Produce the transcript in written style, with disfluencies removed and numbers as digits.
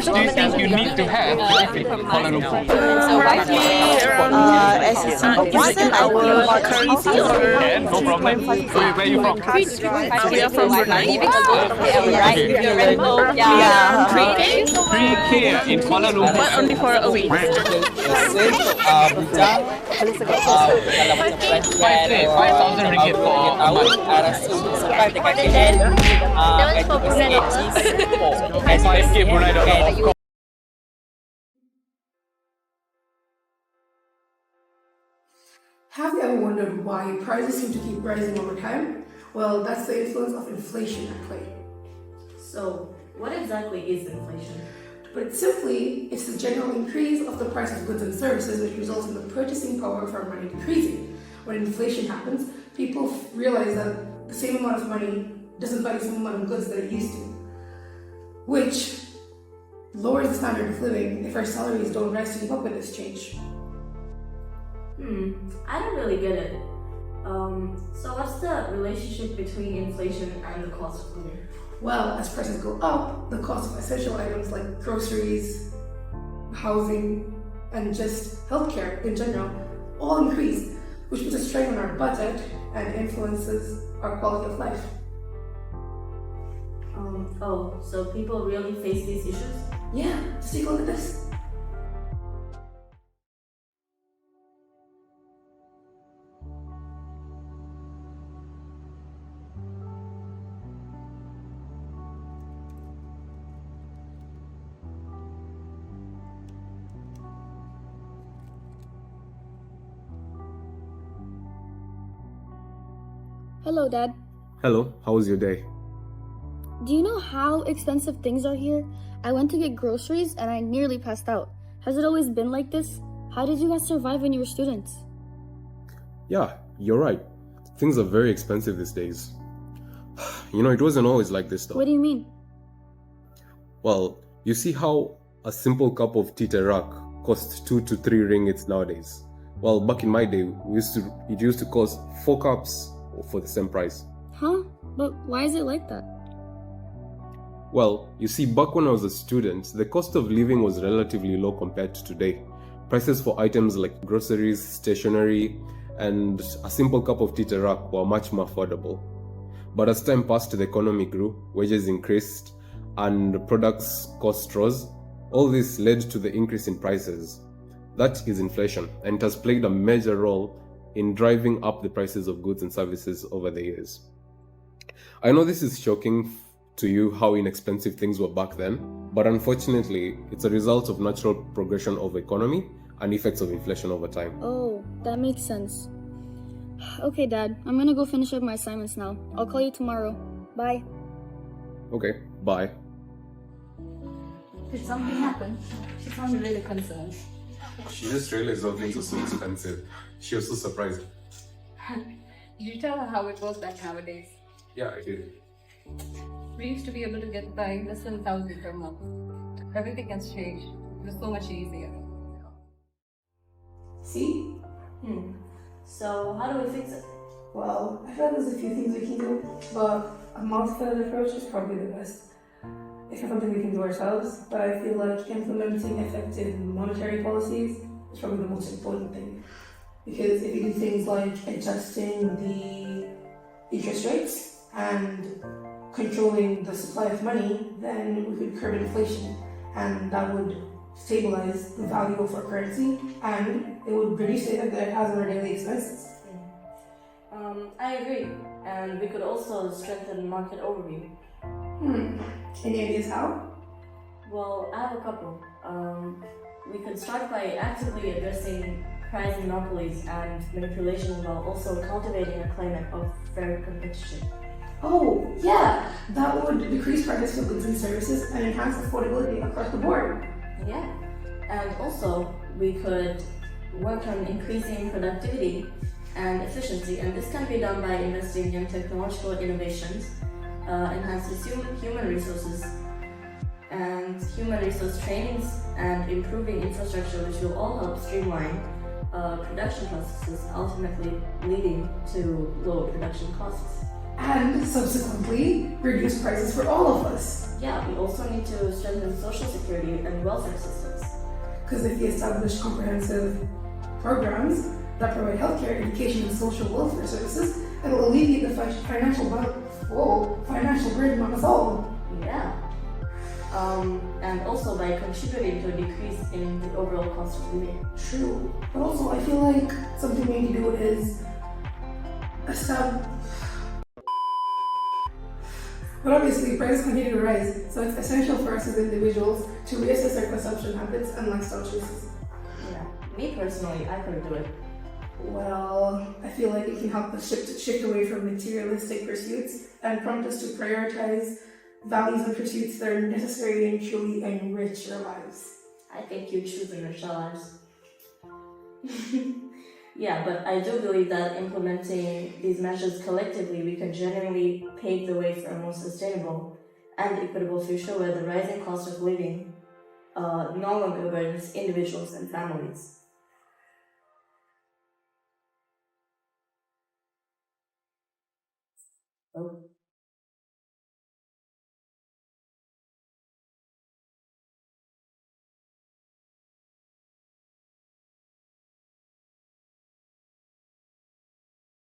qualities that you need to have to live in Kuala Lumpur? As a single person, I will want currency or Yeah, no problem. Where are you from? we are from Brunei. Yeah. 3K in Kuala Lumpur. Only for a week. Five K, 5,000 ringgit for a month. 5K Brunei dollar, of course. Have you ever wondered why prices seem to keep rising over time? Well, that's the influence of inflation at play. So, what exactly is inflation? To put it simply, it's the general increase of the price of goods and services which results in the purchasing power of our money decreasing. When inflation happens, people realize that the same amount of money doesn't buy the same amount of goods that it used to, which lowers the standard of living if our salaries don't rise to keep up with this change. I don't really get it. So what's the relationship between inflation and the cost of living? Well, as prices go up, the cost of essential items like groceries, housing, and just healthcare in general all increase, which puts a strain on our budget and influences our quality of life. So people really face these issues? Yeah, just take a look at this. Hello, Dad. Hello, how was your day? Do you know how expensive things are here? I went to get groceries and I nearly passed out. Has it always been like this? How did you guys survive when you were students? Yeah, you're right. Things are very expensive these days. It wasn't always like this though. What do you mean? Well, you see how a simple cup of tea terak costs 2 to 3 ringgits nowadays. Well, back in my day, it used to cost 4 cups for the same price. Huh? But why is it like that? Well, you see, back when I was a student, the cost of living was relatively low compared to today. Prices for items like groceries, stationery, and a simple cup of tea terak were much more affordable. But as time passed, the economy grew, wages increased, and products cost rose. All this led to the increase in prices. That is inflation, and it has played a major role in driving up the prices of goods and services over the years. I know this is shocking to you how inexpensive things were back then, but unfortunately, it's a result of natural progression of economy and effects of inflation over time. Oh, that makes sense. Okay, Dad, I'm gonna go finish up my assignments now. I'll call you tomorrow. Bye. Okay, bye. Did something happen? She sounded really concerned. She just realized how things are so expensive. She was so surprised. Did you tell her how it was back nowadays? Yeah, I did. We used to be able to get by less than 1,000 per month. Everything has changed. It was so much easier. See? So how do we fix it? Well, I feel like there's a few things we can do, but a multifaceted approach is probably the best. It's not something we can do ourselves, but I feel like implementing effective monetary policies is probably the most important thing. Because if you do things like adjusting the interest rates and controlling the supply of money, then we could curb inflation, and that would stabilize the value of our currency, and it would reduce the effect that it has on our daily expenses. I agree. And we could also strengthen market overview. Any ideas how? Well, I have a couple. We could start by actively addressing price monopolies and manipulation while also cultivating a climate of fair competition. Oh, yeah! That would decrease prices for goods and services and enhance affordability across the board. Yeah. And also, we could work on increasing productivity and efficiency, and this can be done by investing in technological innovations, enhancing human resources and human resource trainings, and improving infrastructure, which will all help streamline production processes, ultimately leading to lower production costs. and subsequently reduce prices for all of us. Yeah, we also need to strengthen social security and welfare systems. Because if we establish comprehensive programs that provide healthcare, education, and social welfare services, it will alleviate the financial burden on us all. Yeah. And also by contributing to a decrease in the overall cost of living. True. But also, I feel like something we need to do is establish. But obviously, prices continue to rise, so it's essential for us as individuals to reassess our consumption habits and lifestyle choices. Yeah. Me personally, I could do it. Well, I feel like it can help us shift away from materialistic pursuits and prompt us to prioritize values and pursuits that are necessary and truly enrich our lives. I think you choose enrich our lives. Yeah, but I do believe that implementing these measures collectively, we can genuinely pave the way for a more sustainable and equitable future where the rising cost of living no longer burdens individuals and families. Oh.